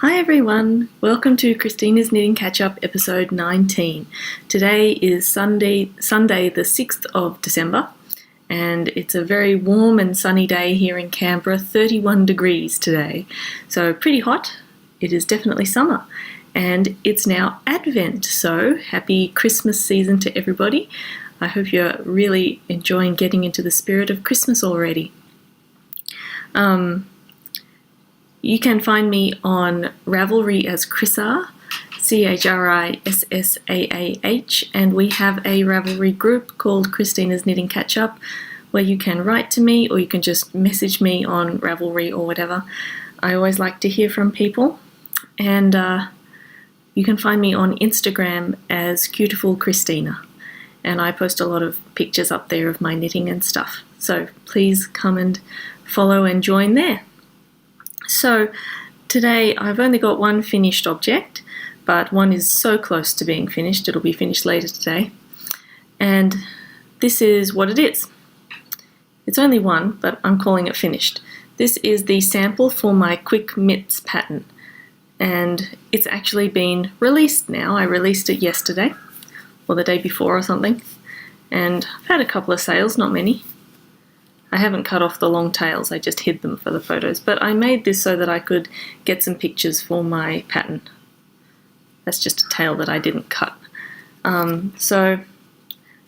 Hi everyone, welcome to Christina's Knitting Catch-Up episode 19. Today is Sunday the 6th of December, and it's a very warm and sunny day here in Canberra, 31 degrees today. So pretty hot. It is definitely summer, and it's now Advent, so happy Christmas season to everybody. I hope you're really enjoying getting into the spirit of Christmas already. You can find me on Ravelry as Chrissaah, Chrissaah, and we have a Ravelry group called Christina's Knitting Catch-Up where you can write to me or you can just message me on Ravelry or whatever. I always like to hear from people, and you can find me on Instagram as Cutiful Christina, and I post a lot of pictures up there of my knitting and stuff, so please come and follow and join there. So today I've only got one finished object, but one is so close to being finished, it'll be finished later today. And this is what it is. It's only one, but I'm calling it finished. This is the sample for my Quick Mitts pattern, and it's actually been released now. I released it yesterday, or the day before or something, and I've had a couple of sales, not many. I haven't cut off the long tails, I just hid them for the photos, but I made this so that I could get some pictures for my pattern. That's just a tail that I didn't cut. So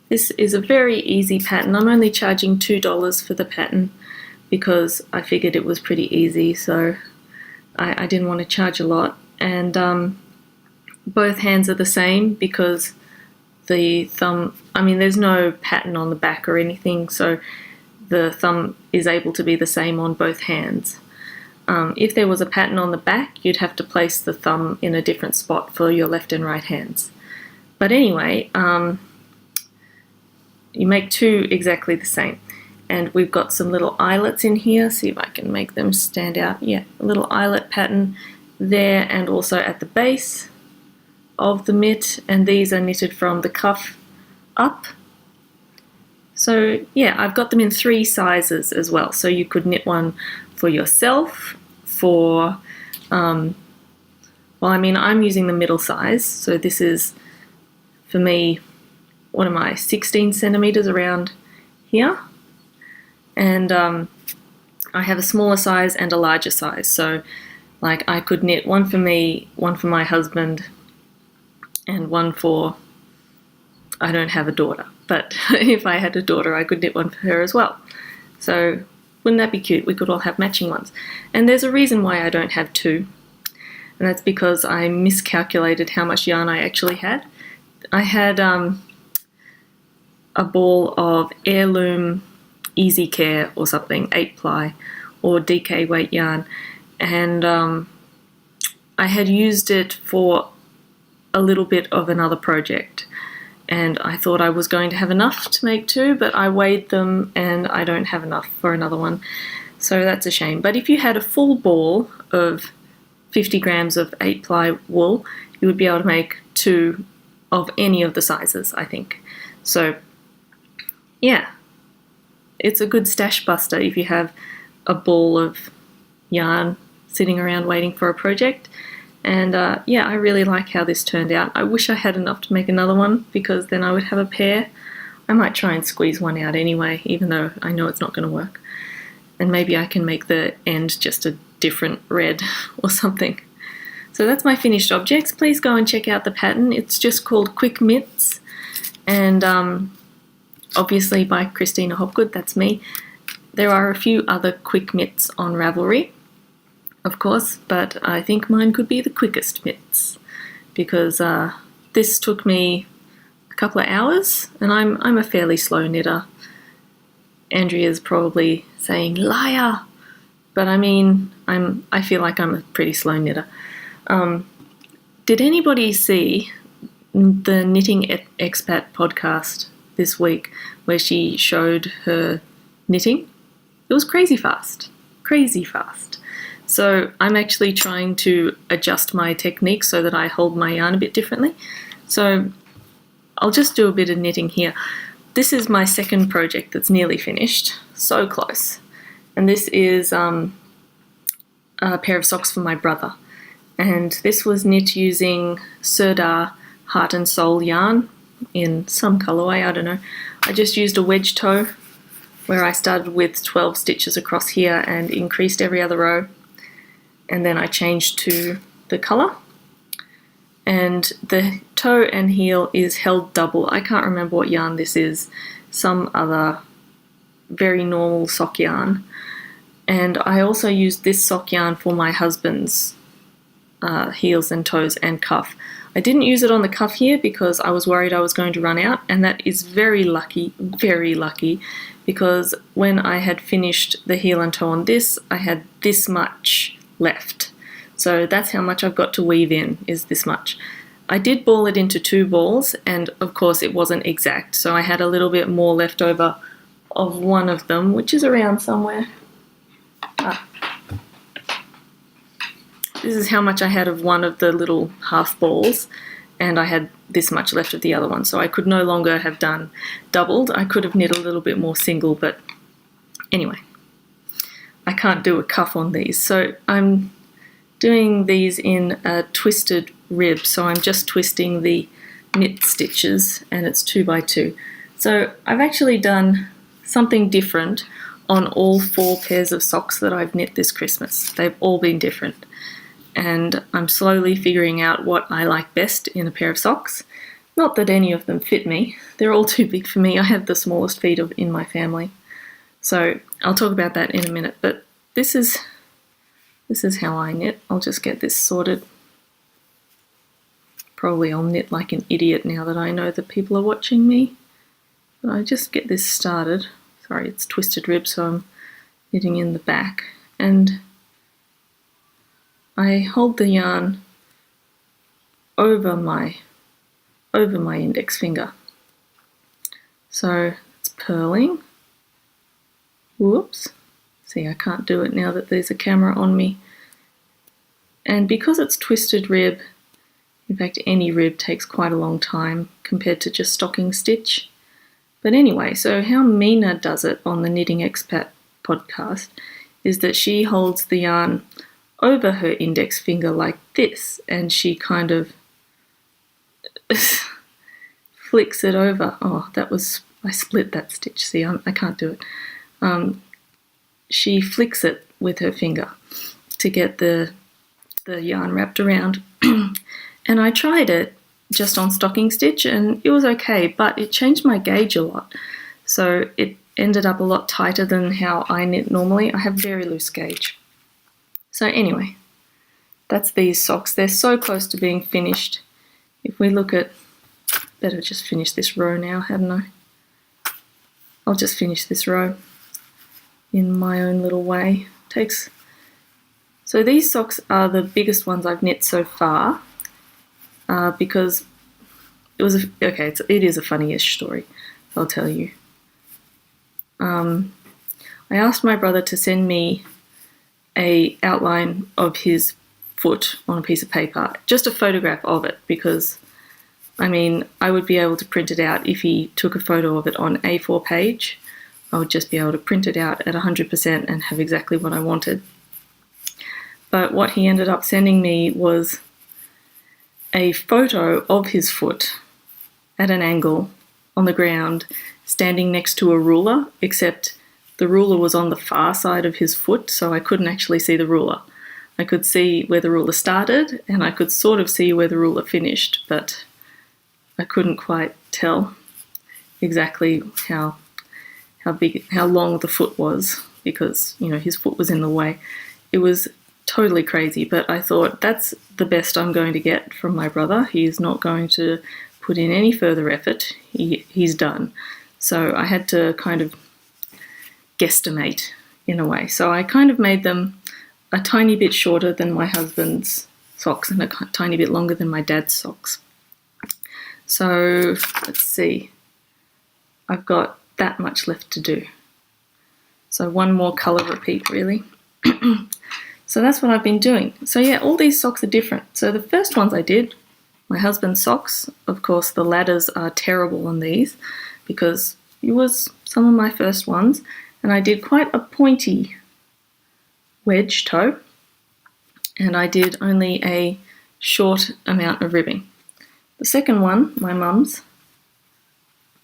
this is a very easy pattern. I'm only charging $2 for the pattern because I figured it was pretty easy, so I didn't want to charge a lot. And both hands are the same because the thumb, there's no pattern on the back or anything, so the thumb is able to be the same on both hands. If there was a pattern on the back, you'd have to place the thumb in a different spot for your left and right hands. But anyway, you make two exactly the same. And we've got some little eyelets in here. See if I can make them stand out. Yeah, a little eyelet pattern there and also at the base of the mitt. And these are knitted from the cuff up. So yeah, I've got them in 3 sizes as well. So you could knit one for yourself, for, I'm using the middle size. So this is, for me, what am I, 16 centimeters around here. And I have a smaller size and a larger size. So like I could knit one for me, one for my husband, and one for, I don't have a daughter. But if I had a daughter, I could knit one for her as well. So wouldn't that be cute? We could all have matching ones. And there's a reason why I don't have 2. And that's because I miscalculated how much yarn I actually had. I had a ball of Heirloom Easy Care or something, 8-ply or DK weight yarn. And I had used it for a little bit of another project. And I thought I was going to have enough to make 2, but I weighed them and I don't have enough for another one. So that's a shame. But if you had a full ball of 50 grams of 8-ply wool, you would be able to make 2 of any of the sizes, I think. So yeah, it's a good stash buster if you have a ball of yarn sitting around waiting for a project. And yeah, I really like how this turned out. I wish I had enough to make another one because then I would have a pair. I might try and squeeze one out anyway, even though I know it's not going to work. And maybe I can make the end just a different red or something. So that's my finished objects. Please go and check out the pattern. It's just called Quick Mitts, and obviously by Christina Hopgood, that's me. There are a few other Quick Mitts on Ravelry, of course, but I think mine could be the quickest mitts because this took me a couple of hours, and I'm a fairly slow knitter. Andrea's probably saying liar, but I feel like I'm a pretty slow knitter. Did anybody see the Knitting Expat podcast this week where she showed her knitting? It was crazy fast. So I'm actually trying to adjust my technique so that I hold my yarn a bit differently. So I'll just do a bit of knitting here. This is my second project that's nearly finished, so close. And this is a pair of socks for my brother. and this was knit using Serdar Heart and Soul yarn in some colorway, I don't know. I just used a wedge toe where I started with 12 stitches across here and increased every other row, and then I changed to the color. And the toe and heel is held double. I can't remember what yarn this is, some other very normal sock yarn. And I also used this sock yarn for my husband's heels and toes and cuff. I didn't use it on the cuff here because I was worried I was going to run out, and that is very lucky, because when I had finished the heel and toe on this, I had this much left. So that's how much I've got to weave in, is this much. I did ball it into 2 balls, and of course it wasn't exact, so I had a little bit more left over of one of them, which is around somewhere. This is how much I had of one of the little half balls, and I had this much left of the other one, so I could no longer have done doubled. I could have knit a little bit more single, but anyway, I can't do a cuff on these, so I'm doing these in a twisted rib, so I'm just twisting the knit stitches, and it's 2 by 2. So I've actually done something different on all 4 pairs of socks that I've knit this Christmas. They've all been different, and I'm slowly figuring out what I like best in a pair of socks. Not that any of them fit me, they're all too big for me. I have the smallest feet in my family, so I'll talk about that in a minute, but this is how I knit. I'll just get this sorted. Probably I'll knit like an idiot now that I know that people are watching me, but I just get this started. Sorry, it's twisted rib, so I'm knitting in the back, and I hold the yarn over my index finger. So it's purling. Whoops. See, I can't do it now that there's a camera on me. And because it's twisted rib, in fact any rib takes quite a long time compared to just stocking stitch. But anyway, so how Mina does it on the Knitting Expat podcast is that she holds the yarn over her index finger like this, and she kind of flicks it over. Oh, I split that stitch. See, I can't do it. She flicks it with her finger to get the yarn wrapped around. And I tried it just on stocking stitch, and it was okay, but it changed my gauge a lot. So it ended up a lot tighter than how I knit normally. I have very loose gauge. So anyway, that's these socks. They're so close to being finished. If we look at, better just finish this row now, hadn't I? I'll just finish this row in my own little way. So these socks are the biggest ones I've knit so far, because it is a funny-ish story, I'll tell you. I asked my brother to send me a outline of his foot on a piece of paper, just a photograph of it, because I mean I would be able to print it out if he took a photo of it on A4 page. I would just be able to print it out at 100% and have exactly what I wanted. But what he ended up sending me was a photo of his foot at an angle on the ground, standing next to a ruler, except the ruler was on the far side of his foot, so I couldn't actually see the ruler. I could see where the ruler started, and I could sort of see where the ruler finished, but I couldn't quite tell exactly how long the foot was, because, you know, his foot was in the way. It was totally crazy, but I thought that's the best I'm going to get from my brother. He's not going to put in any further effort. He's done. So I had to kind of guesstimate in a way. So I kind of made them a tiny bit shorter than my husband's socks and a tiny bit longer than my dad's socks. So let's see. I've got that much left to do. So one more colour repeat really. So that's what I've been doing. So yeah, all these socks are different. So the first ones I did, my husband's socks, of course the ladders are terrible on these because it was some of my first ones, and I did quite a pointy wedge toe, and I did only a short amount of ribbing. The second one, my mum's,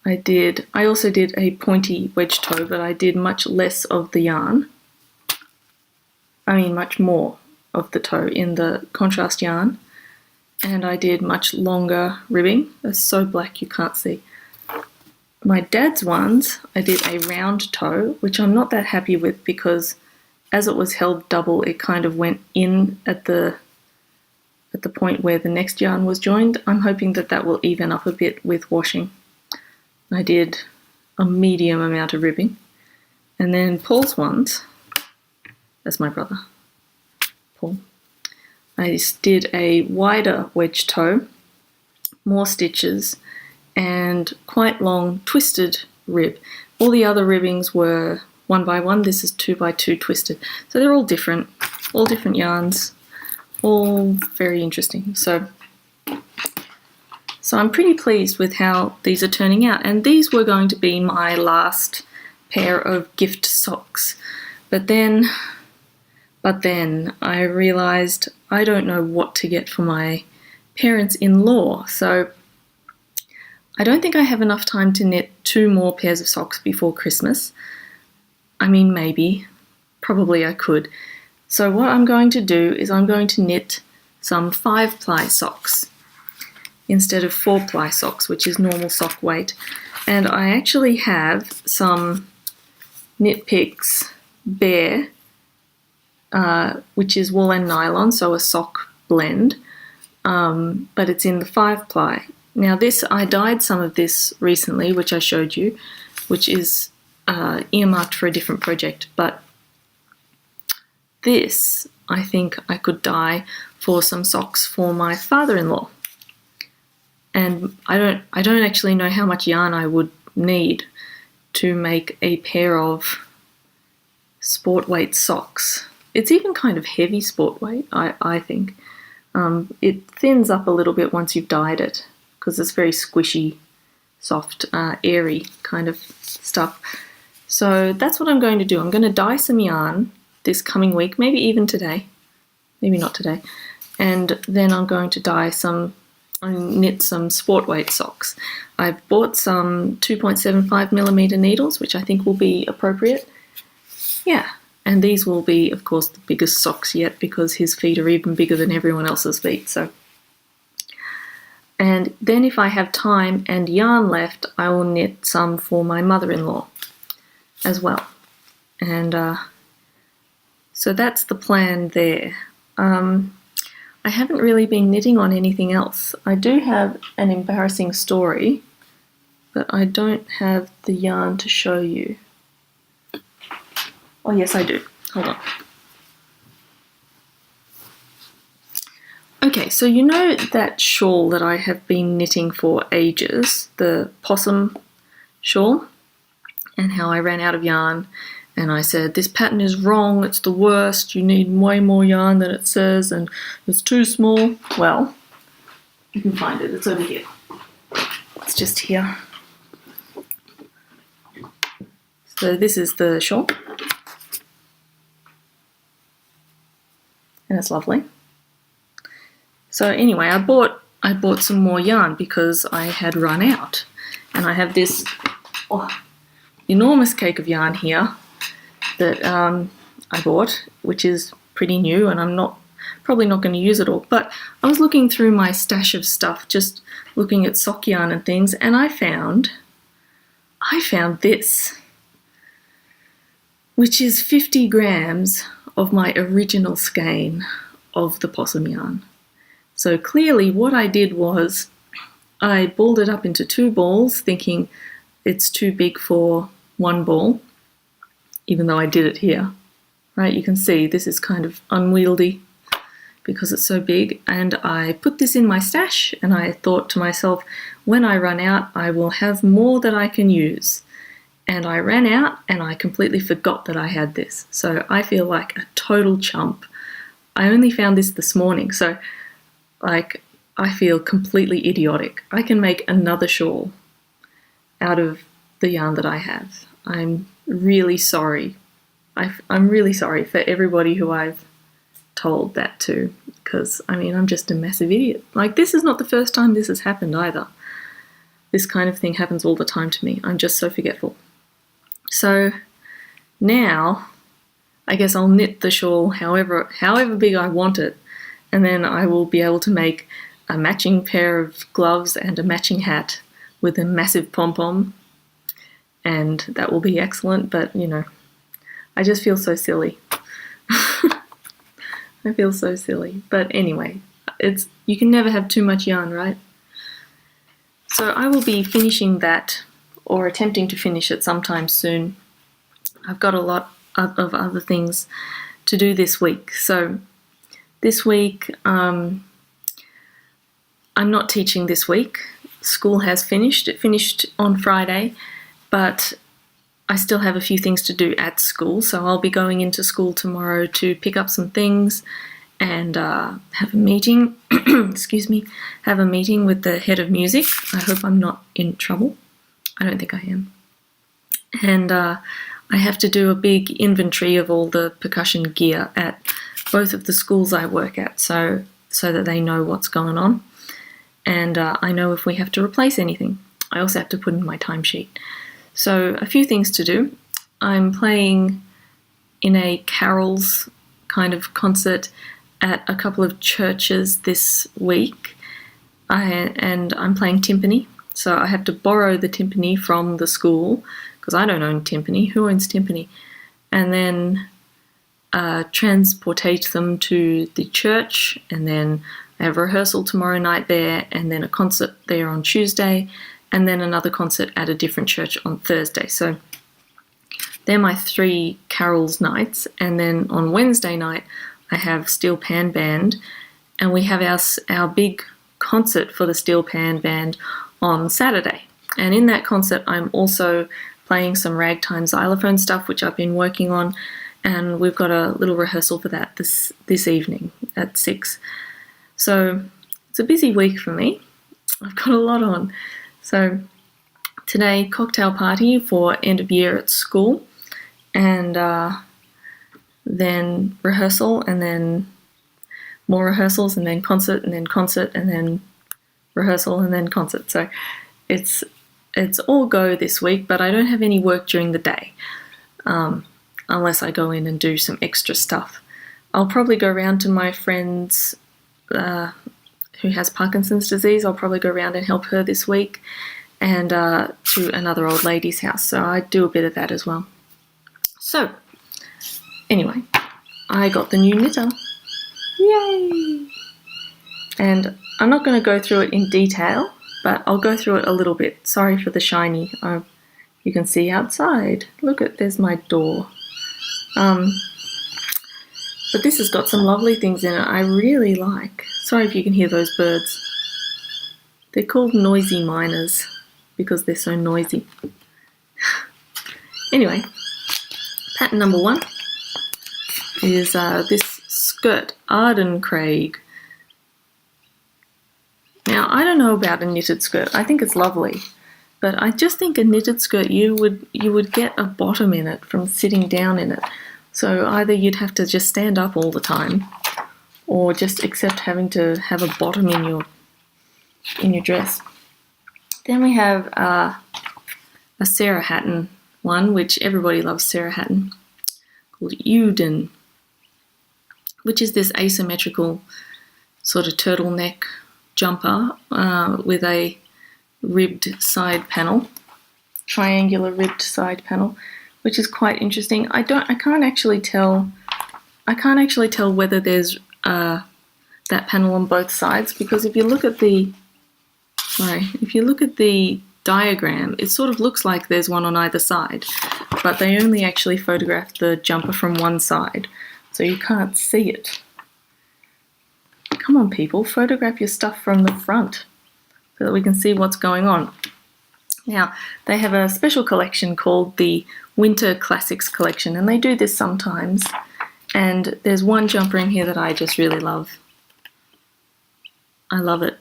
I also did a pointy wedge toe, but I did much less of the yarn. I mean much more of the toe in the contrast yarn, and I did much longer ribbing. It's so black you can't see. My dad's ones, I did a round toe, which I'm not that happy with because as it was held double, it kind of went in at the point where the next yarn was joined. I'm hoping that that will even up a bit with washing. I did a medium amount of ribbing. And then Paul's ones, that's my brother, Paul. I just did a wider wedge toe, more stitches, and quite long twisted rib. All the other ribbings were 1x1. This is 2x2 twisted. So they're all different yarns, all very interesting. So I'm pretty pleased with how these are turning out. And these were going to be my last pair of gift socks. But then I realized I don't know what to get for my parents-in-law. So I don't think I have enough time to knit 2 more pairs of socks before Christmas. I mean, maybe. Probably I could. So what I'm going to do is I'm going to knit some 5-ply socks instead of 4-ply socks, which is normal sock weight. And I actually have some Knit Picks Bare, which is wool and nylon, so a sock blend, but it's in the 5-ply. Now this, I dyed some of this recently, which I showed you, which is earmarked for a different project, but this I think I could dye for some socks for my father-in-law. And I don't actually know how much yarn I would need to make a pair of sport weight socks. It's even kind of heavy sport weight, I think. It thins up a little bit once you've dyed it because it's very squishy, soft, airy kind of stuff. So that's what I'm going to do. I'm going to dye some yarn this coming week, maybe even today, maybe not today, and then I'm going to knit some sport weight socks. I've bought some 2.75mm needles, which I think will be appropriate. Yeah, and these will be, of course, the biggest socks yet because his feet are even bigger than everyone else's feet. So, and then if I have time and yarn left, I will knit some for my mother-in-law as well. And so that's the plan there. I haven't really been knitting on anything else. I do have an embarrassing story, but I don't have the yarn to show you. Oh yes, I do. Hold on. Okay, so you know that shawl that I have been knitting for ages, the possum shawl, and how I ran out of yarn and I said, this pattern is wrong, it's the worst, you need way more yarn than it says, and it's too small. Well, you can find it, it's over here. It's just here. So this is the shawl. And it's lovely. So anyway, I bought some more yarn because I had run out. And I have this enormous cake of yarn here that I bought, which is pretty new, and I'm probably not going to use it all. But I was looking through my stash of stuff, just looking at sock yarn and things, and I found this, which is 50 grams of my original skein of the possum yarn. So clearly what I did was I balled it up into 2 balls, thinking it's too big for 1 ball, even though I did it here. Right, you can see this is kind of unwieldy because it's so big, and I put this in my stash and I thought to myself, when I run out I will have more that I can use. And I ran out and I completely forgot that I had this. So I feel like a total chump. I only found this morning, so like I feel completely idiotic. I can make another shawl out of the yarn that I have. I'm really sorry. I'm really sorry for everybody who I've told that to, because, I mean, I'm just a massive idiot. Like, this is not the first time this has happened either. This kind of thing happens all the time to me. I'm just so forgetful. So now, I guess I'll knit the shawl however big I want it, and then I will be able to make a matching pair of gloves and a matching hat with a massive pom-pom, and that will be excellent. But, you know, I just feel so silly. I feel so silly. But anyway, you can never have too much yarn, right? So I will be finishing that, or attempting to finish it sometime soon. I've got a lot of other things to do this week. So this week, I'm not teaching this week. School has finished. It finished on Friday, but I still have a few things to do at school. So I'll be going into school tomorrow to pick up some things and have a meeting, excuse me, have a meeting with the head of music. I hope I'm not in trouble. I don't think I am. And I have to do a big inventory of all the percussion gear at both of the schools I work at, so that they know what's going on. And I know if we have to replace anything. I also have to put in my timesheet. So a few things to do. I'm playing in a carols kind of concert at a couple of churches this week, and I'm playing timpani. So I have to borrow the timpani from the school, because I don't own timpani. Who owns timpani? And then transportate them to the church, and then I have a rehearsal tomorrow night there, and then a concert there on Tuesday, and then another concert at a different church on Thursday. So they're my 3 carols nights. And then on Wednesday night, I have Steel Pan Band, and we have our big concert for the Steel Pan Band on Saturday. And in that concert, I'm also playing some ragtime xylophone stuff, which I've been working on, and we've got a little rehearsal for that this evening at 6. So it's a busy week for me. I've got a lot on. So today, cocktail party for end of year at school, and then rehearsal, and then more rehearsals, and then concert, and then rehearsal, and then concert. So it's all go this week, but I don't have any work during the day, unless I go in and do some extra stuff. I'll probably go around to my friend's who has Parkinson's disease. I'll probably go around and help her this week, and to another old lady's house. So I do a bit of that as well. So anyway, I got the new knitter. Yay! And I'm not going to go through it in detail, but I'll go through it a little bit. Sorry for the shiny. You can see outside. Look, there's my door. But this has got some lovely things in it I really like. Sorry if you can hear those birds. They're called noisy miners because they're so noisy. Anyway, pattern number 1 is this skirt, Arden Craig. Now, I don't know about a knitted skirt. I think it's lovely, but I just think a knitted skirt, you would get a bottom in it from sitting down in it. So either you'd have to just stand up all the time, or just accept having to have a bottom in your dress. Then we have a Sarah Hatton one, which everybody loves Sarah Hatton, called Uden, which is this asymmetrical sort of turtleneck jumper with a ribbed side panel, triangular ribbed side panel, which is quite interesting. I can't actually tell whether there's that panel on both sides, because if you look at the diagram, it sort of looks like there's one on either side, but they only actually photographed the jumper from one side, so you can't see it. Come on, people, photograph your stuff from the front so that we can see what's going on. Now, they have a special collection called the Winter Classics Collection, and they do this sometimes, and there's one jumper in here that I just really love. I love it.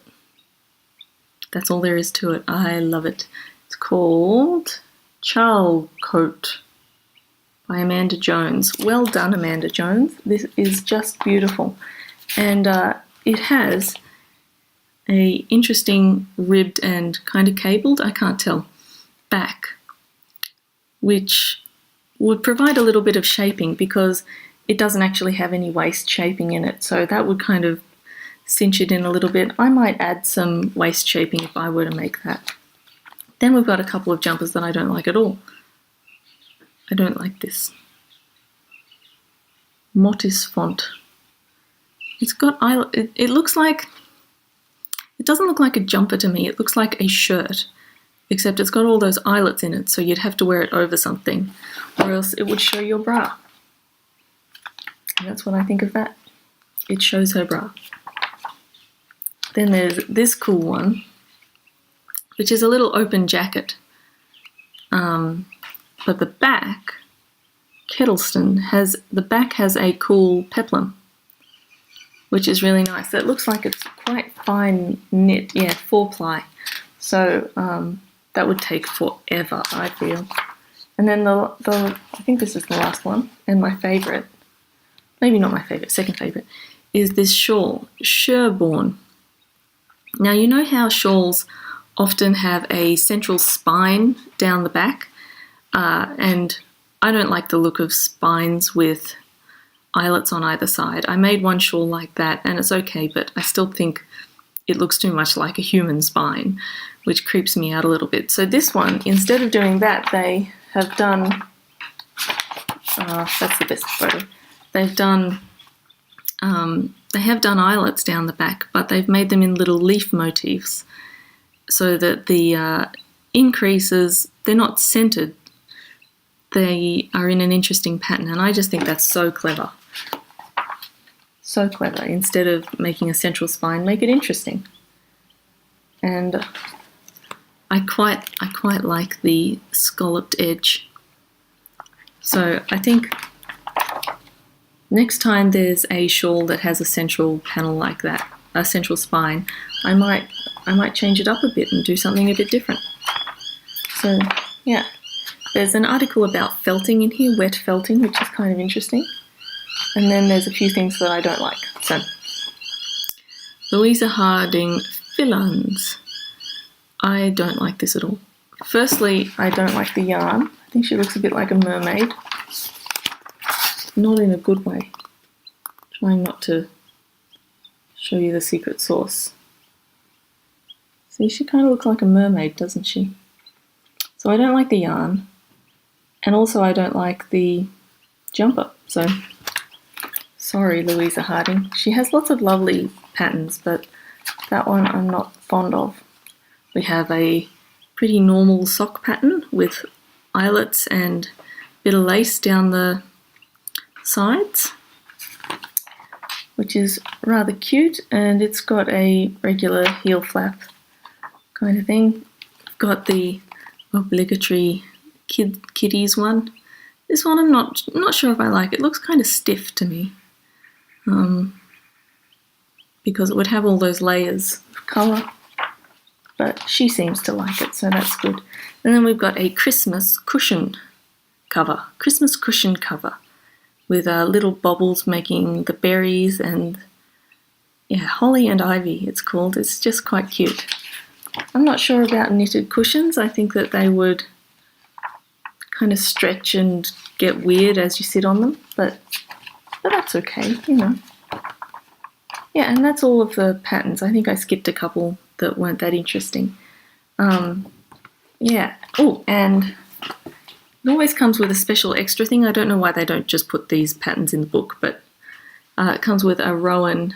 That's all there is to it. I love it. It's called Charlcote. by Amanda Jones. Well done, Amanda Jones. This is just beautiful. And it has a interesting ribbed and kind of cabled, I can't tell, back, which would provide a little bit of shaping because it doesn't actually have any waist shaping in it. So that would kind of cinch it in a little bit. I might add some waist shaping if I were to make that. Then we've got a couple of jumpers that I don't like at all. I don't like this Motis font. It's got it looks like, it doesn't look like a jumper to me. It looks like a shirt, except it's got all those eyelets in it, so you'd have to wear it over something, or else it would show your bra. And that's what I think of that. It shows her bra. Then there's this cool one, which is a little open jacket. But the back, Kettleston, the back has a cool peplum, which is really nice. It looks like it's quite fine knit, yeah, 4-ply. So that would take forever, I feel. And then I think this is the last one, and my favourite, maybe not my favourite, second favourite, is this shawl, Sherborne. Now, you know how shawls often have a central spine down the back, and I don't like the look of spines with eyelets on either side. I made one shawl like that, and it's okay, but I still think it looks too much like a human spine, which creeps me out a little bit. So this one, instead of doing that, they have done, that's the best photo, they have done eyelets down the back, but they've made them in little leaf motifs so that the increases, they're not centered, they are in an interesting pattern, and I just think that's so clever. So clever. Instead of making a central spine, make it interesting. And I quite like the scalloped edge. So I think next time there's a shawl that has a central panel like that, a central spine, I might change it up a bit and do something a bit different. So yeah, there's an article about felting in here, wet felting, which is kind of interesting. And then there's a few things that I don't like. So Louisa Harding Fillans. I don't like this at all. Firstly, I don't like the yarn. I think she looks a bit like a mermaid. Not in a good way. Trying not to show you the secret sauce. See, she kind of looks like a mermaid, doesn't she? So I don't like the yarn. And also I don't like the jumper. So sorry, Louisa Harding. She has lots of lovely patterns, but that one I'm not fond of. We have a pretty normal sock pattern with eyelets and a bit of lace down the sides, which is rather cute, and it's got a regular heel flap kind of thing. I've got the obligatory kiddies one. This one I'm not sure if I like. It looks kind of stiff to me, because it would have all those layers of colour, but she seems to like it, so that's good. And then we've got a Christmas cushion cover, with little bobbles making the berries and, yeah, holly and ivy it's called. It's just quite cute. I'm not sure about knitted cushions. I think that they would kind of stretch and get weird as you sit on them, but that's okay, you know. Yeah, and that's all of the patterns. I think I skipped a couple that weren't that interesting. Yeah. Oh, and it always comes with a special extra thing. I don't know why they don't just put these patterns in the book, but it comes with a Rowan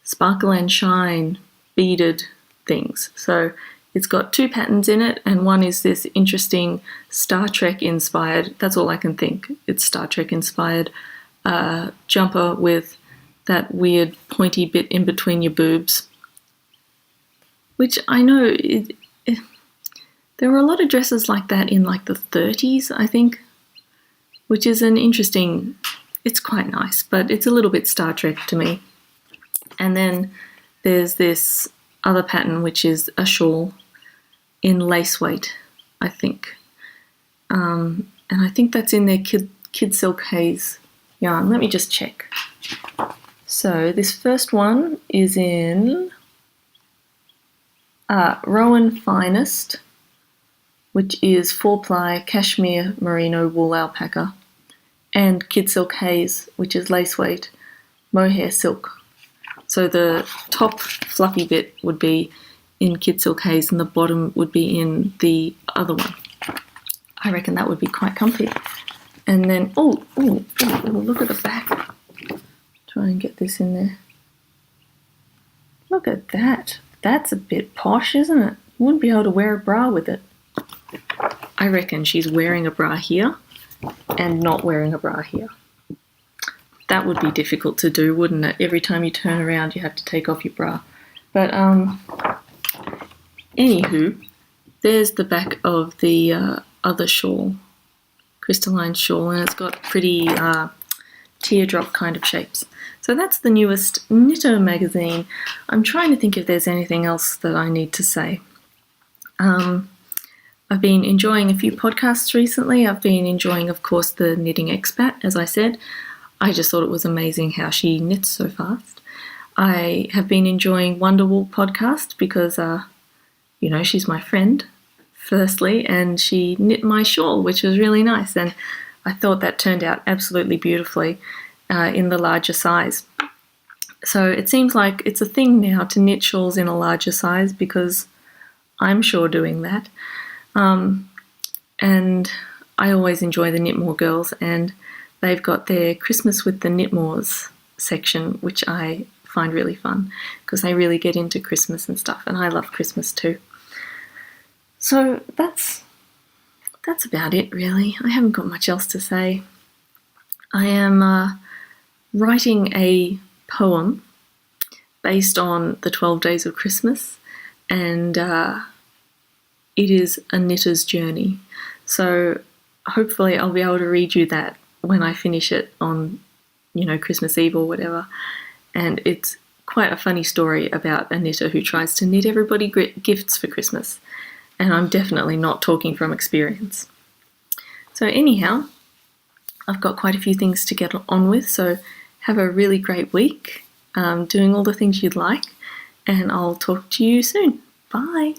Sparkle and Shine beaded things. So it's got two patterns in it, and one is this interesting Star Trek inspired, that's all I can think, it's Star Trek inspired jumper with that weird pointy bit in between your boobs, which I know there were a lot of dresses like that in like the 30s, I think, which is an interesting, it's quite nice, but it's a little bit Star Trek to me. And then there's this other pattern, which is a shawl in lace weight, I think. And I think that's in their Kid Silk Haze yarn. Let me just check. So this first one is in Rowan Finest, which is 4-ply cashmere merino wool alpaca, and Kid Silk Haze, which is lace weight mohair silk. So the top fluffy bit would be in Kid Silk Haze and the bottom would be in the other one. I reckon that would be quite comfy. And then, look at the back. Try and get this in there. Look at that. That's a bit posh, isn't it? You wouldn't be able to wear a bra with it. I reckon she's wearing a bra here and not wearing a bra here. That would be difficult to do, wouldn't it? Every time you turn around, you have to take off your bra. But, anywho, there's the back of the other shawl, crystalline shawl, and it's got pretty teardrop kind of shapes. So that's the newest Knitter magazine. I'm trying to think if there's anything else that I need to say. I've been enjoying a few podcasts recently. I've been enjoying, of course, the Knitting Expat, as I said. I just thought it was amazing how she knits so fast. I have been enjoying Wonderwool podcast because, she's my friend, firstly, and she knit my shawl, which was really nice. And I thought that turned out absolutely beautifully in the larger size. So it seems like it's a thing now to knit shawls in a larger size because I'm sure doing that. And I always enjoy the Knitmore girls, and they've got their Christmas with the Knitmores section, which I find really fun because they really get into Christmas and stuff, and I love Christmas too. So that's about it, really. I haven't got much else to say. I am writing a poem based on the 12 Days of Christmas, and it is a knitter's journey. So hopefully I'll be able to read you that when I finish it on, Christmas Eve or whatever. And it's quite a funny story about a knitter who tries to knit everybody gifts for Christmas. And I'm definitely not talking from experience. So anyhow, I've got quite a few things to get on with, so have a really great week, doing all the things you'd like, and I'll talk to you soon. Bye.